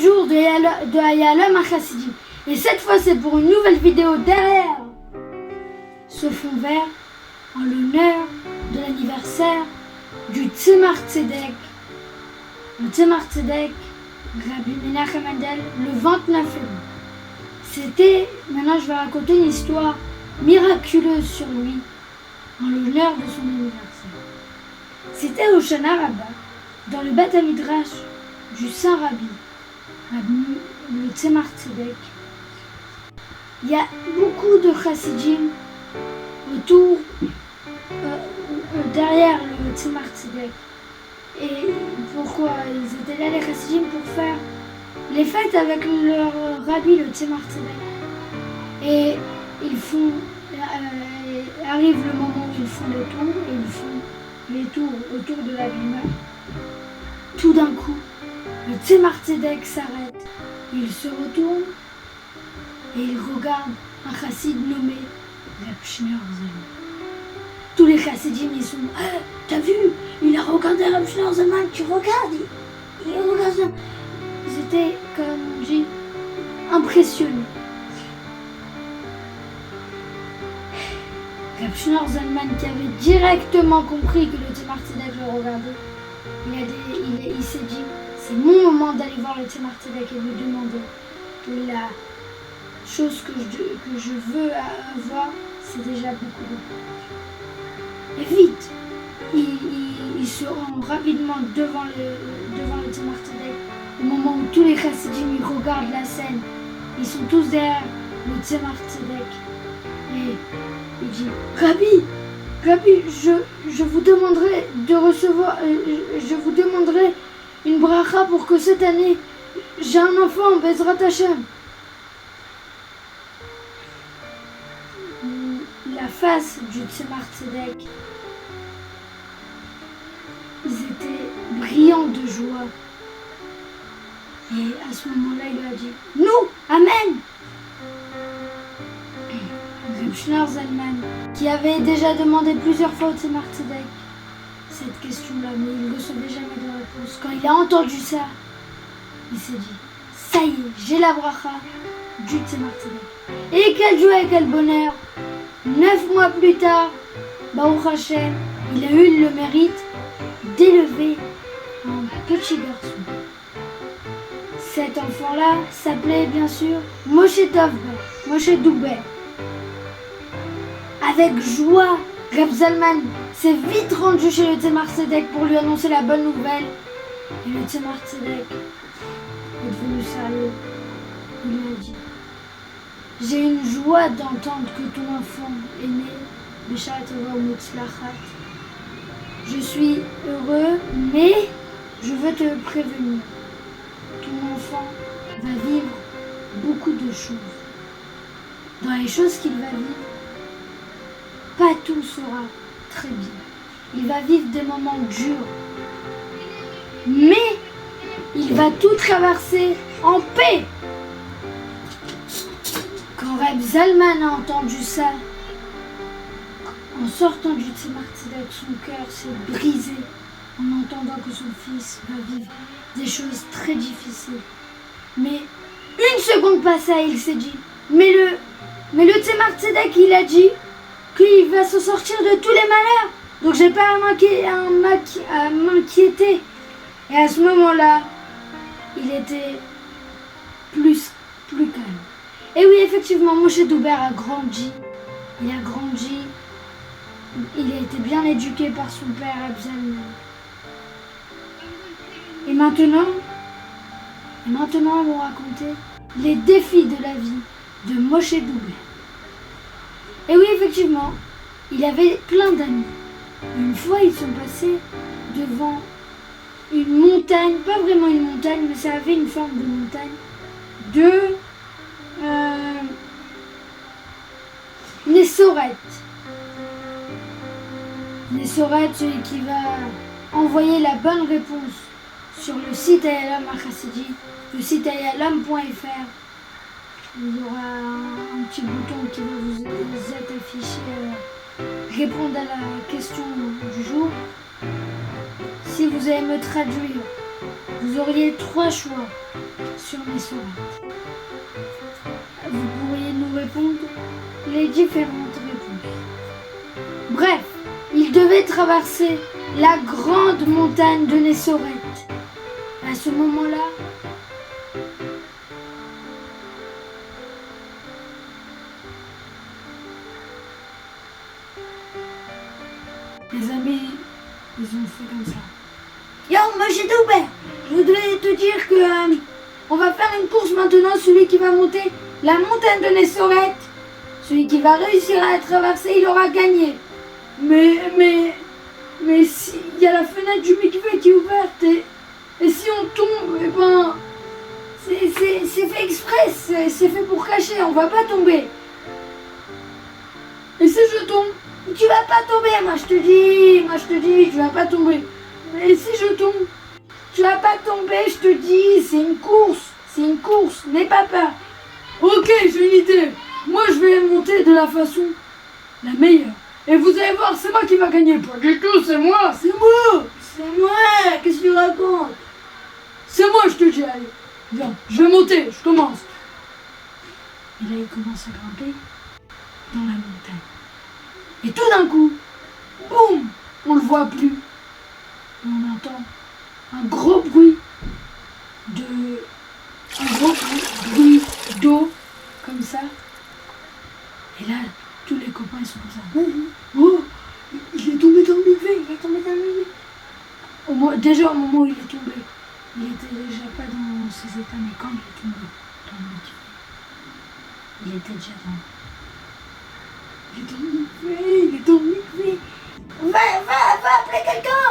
jour de Hayalom HaChassidim. Et cette fois, c'est pour une nouvelle vidéo derrière ce fond vert en l'honneur de l'anniversaire du Tzemar Tzedek. Le Tzemar Tzedek, Rabbi Menachem Mendel, le 29 février. Maintenant je vais raconter une histoire miraculeuse sur lui, en l'honneur de son anniversaire. C'était au Shana Rabbah, dans le Beth Midrash du Saint Rabbi, le Tzemar Tzedek. Il y a beaucoup de chassidim autour, derrière le Tzemar Tzedek. Et pourquoi ils étaient là, les chassidim, pour faire les fêtes avec leur rabbi, le Tzemar Tzedek. Et ils font, arrive le moment où ils font les tours, et ils font les tours autour de la bima. Tout d'un coup, le Tzemar Tzedek s'arrête, il se retourne et il regarde un chassid nommé Reb Shneur Zalman. Tous les chassidim, ils sont t'as vu, il a regardé Reb Shneur Zalman, tu regardes, il regarde. Ils étaient, comme on dit, impressionnés. Reb Shneur Zalman, qui avait directement compris que le Tzemar Tzedek le regardait, il s'est dit, c'est mon moment d'aller voir le Tzemar Tzedek et lui demander la chose que je veux avoir, c'est déjà beaucoup de plus. Et vite, il se rend rapidement devant le Tzemar Tzedek. Au moment où tous les chassidim regardent la scène, ils sont tous derrière le Tzemar Tzedek. Et il dit, Rabbi, je vous demanderai de recevoir, je vous demanderai une bracha pour que cette année, j'ai un enfant, Bezrat Hashem. La face du Tzemar Tzedek, ils étaient brillants de joie. Et à ce moment-là, il lui a dit, nous, Amen. Reb Shneur Zalman, qui avait déjà demandé plusieurs fois au Tzemar Tzedek cette question-là, mais il ne recevait jamais de réponse. Quand il a entendu ça, il s'est dit, ça y est, j'ai la bracha du Tzemar Tzedek. Et quelle joie et quel bonheur! 9 mois plus tard, Baruch Hashem, il a eu le mérite d'élever un petit garçon. Cet enfant-là s'appelait bien sûr Moshe Doubet. Avec joie, Reb Zalman s'est vite rendu chez le Tzemar Tzedek pour lui annoncer la bonne nouvelle. Et le Tzemar Tzedek est devenu sérieux. Il lui a dit, j'ai une joie d'entendre que ton enfant est né, Besharat Tova U'Mutzlachat. Je suis heureux, mais je veux te prévenir. Ton enfant va vivre beaucoup de choses. Dans les choses qu'il va vivre, pas tout sera très bien. Il va vivre des moments durs, mais il va tout traverser en paix. Quand Reb Zalman a entendu ça, en sortant du Tzemar Tzedek, son cœur s'est brisé en entendant que son fils va vivre des choses très difficiles. Mais une seconde passée, il s'est dit, mais le Tzemar Tzedek, il a dit qu'il va se sortir de tous les malheurs. Donc j'ai pas à m'inquiéter. Et à ce moment-là, il était plus calme. Et oui, effectivement, Moshe Doubet a grandi. Il a grandi. Il a été bien éduqué par son père, Reb Zalman. Et maintenant, ils vont raconter les défis de la vie de Moshe Doubet. Et oui, effectivement, il avait plein d'amis. Une fois, ils sont passés devant une montagne, pas vraiment une montagne, mais ça avait une forme de montagne, Nessoret. Nessoret, celui qui va envoyer la bonne réponse sur le site Hayalom HaChassidim, le site hayalom.fr. Il y aura un petit bouton qui va vous être affiché, répondre à la question du jour. Si vous allez me traduire Vous auriez 3 choix sur mes sourates. Vous pourriez nous répondre les différentes réponses. Bref, il devait traverser la grande montagne de Nessorette. À ce moment-là, les amis, ils ont fait comme ça. Yo, monsieur Doubert, je voudrais te dire que on va faire une course maintenant. Celui qui va monter la montagne de Nessorette, celui qui va réussir à la traverser, il aura gagné. Mais si il y a la fenêtre du mikvé qui est ouverte et si on tombe, eh ben c'est fait exprès, c'est fait pour cacher, on va pas tomber. Et si je tombe, tu vas pas tomber, moi je te dis, tu vas pas tomber. Mais si je tombe, tu vas pas tomber, je te dis, c'est une course, n'aie pas peur. Ok, j'ai une idée. Moi je vais monter de la façon la meilleure. Et vous allez voir, c'est moi qui va gagner. Pas du tout, c'est moi. Qu'est-ce que tu racontes? C'est moi, je te dis, allez. Viens, je vais monter, je commence. Et là, il commence à grimper dans la montagne. Et tout d'un coup, boum, on le voit plus. Et on entend un gros bruit d'eau, comme ça. Et là, tous les copains ils sont comme ça. Oh, il est tombé dans le mikvé, Déjà au moment où il est tombé, il était déjà pas dans ses états, mais quand il est tombé dans le mikvé, il était déjà dans. Il est dans le mikvé. Va appeler quelqu'un.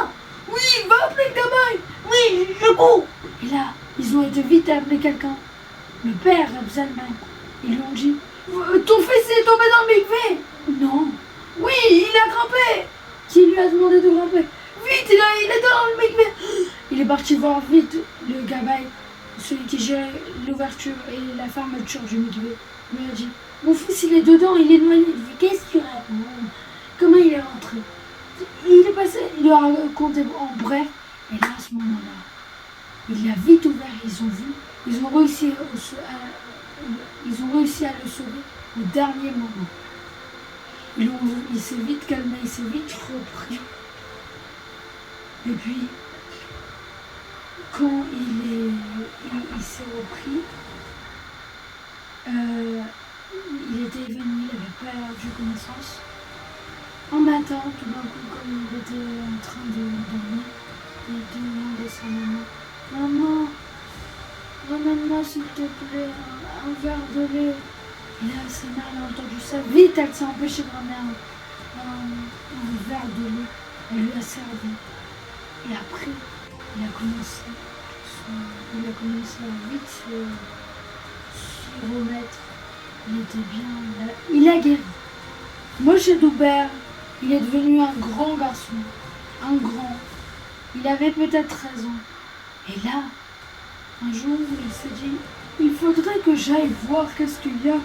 Oui, va appeler le gamin. Oui, je cours. Et là, ils ont été vite à appeler quelqu'un. Le père Absalman. Ils lui ont dit, ton fils est tombé dans le mikvé. Non. Oui, il a grimpé. Qui lui a demandé de grimper? Vite, il est dans le mikvé. Il est parti voir vite le gabaye, celui qui gérait l'ouverture et la fermeture du mikvé. Il lui a dit, mon fils il est dedans, il est noyé. Il dit, qu'est-ce que tu racontes? Comment il est rentré? Il est passé, il lui a raconté en bref. Et là, à ce moment-là, il l'a vite ouvert, ils ont vu, ils ont réussi à le sauver au dernier moment. Il s'est vite calmé, il s'est vite repris. Et puis, quand il s'est repris, il était évanoui, il avait perdu connaissance. En matin, tout d'un coup, comme il était en train de dormir, il demandait à sa maman, maman, ramène-moi s'il te plaît un verre de lait. Et là, sa mère a entendu ça. Vite, elle s'est empêchée de ramener un verre de lait. Elle lui a servi. Et après, il a commencé à vite se remettre. Il était bien. Il a guéri. Moshe Doubert, il est devenu un grand garçon. Un grand. Il avait peut-être 13 ans. Et là, un jour, il s'est dit, il faudrait que j'aille voir qu'est-ce qu'il y a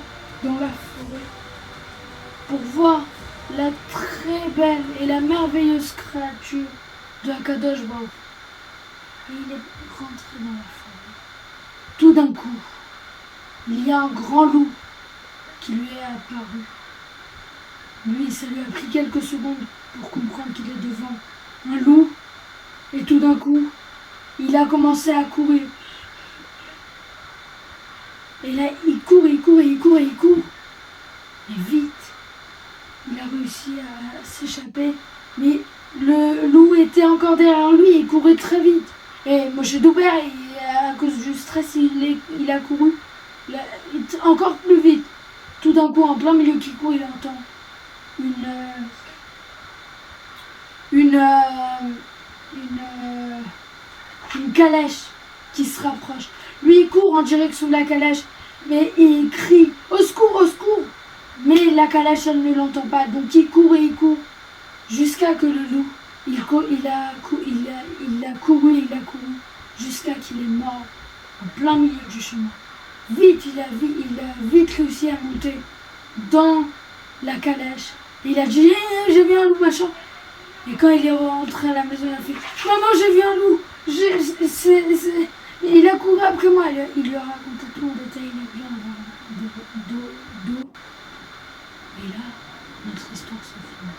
dans la forêt. Pour voir la très belle et la merveilleuse créature de Akadosh Baruch. Et il est rentré dans la forêt. Tout d'un coup, il y a un grand loup qui lui est apparu. Lui, ça lui a pris quelques secondes pour comprendre qu'il est devant un loup. Et tout d'un coup, il a commencé à courir. Et là, il court. Et vite, il a réussi à s'échapper. Mais le loup était encore derrière lui, il courait très vite. Et Moshe Doubert, à cause du stress, il a couru encore plus vite. Tout d'un coup, en plein milieu qui court, il entend une calèche qui se rapproche. Lui, il court en direction de la calèche, mais il crie « Au secours, au secours !» Mais la calèche, elle ne l'entend pas. Donc il court, jusqu'à que le loup, il a couru, jusqu'à qu'il est mort en plein milieu du chemin. Vite, il a vite réussi à monter dans la calèche. Et il a dit j'ai vu un loup, machin. Et quand il est rentré à la maison, il a fait maman, j'ai vu un loup, Il a couru après moi, il lui a raconté tout en détail, il a bien d'eau. Et là, notre histoire se finit.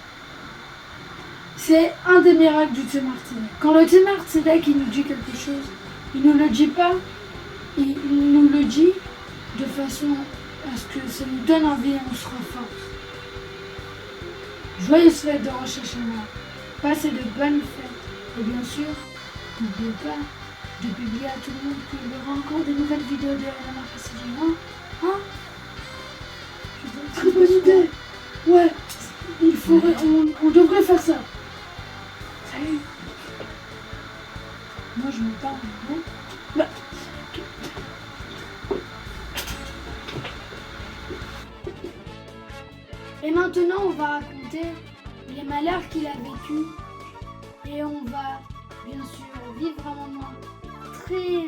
C'est un des miracles du thé Martinique. Quand le thé Martinique il nous dit quelque chose, il ne nous le dit pas, il nous le dit de façon à ce que ça nous donne envie et on se renforce. Joyeuses fêtes de Rosh Hashanah. Passez de bonnes fêtes. Et bien sûr, n'oubliez pas de publier à tout le monde qu'il y aura encore des nouvelles vidéos de la marque Céline. Hein? Très bonne idée. Ouais, on devrait faire ça. Salut. Moi je me parle. Hein? Bah. Et maintenant on va raconter les malheurs qu'il a vécu. Et on va bien sûr vivre un moment très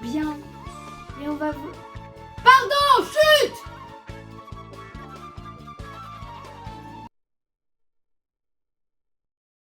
bien. Et on va... Pardon, chut!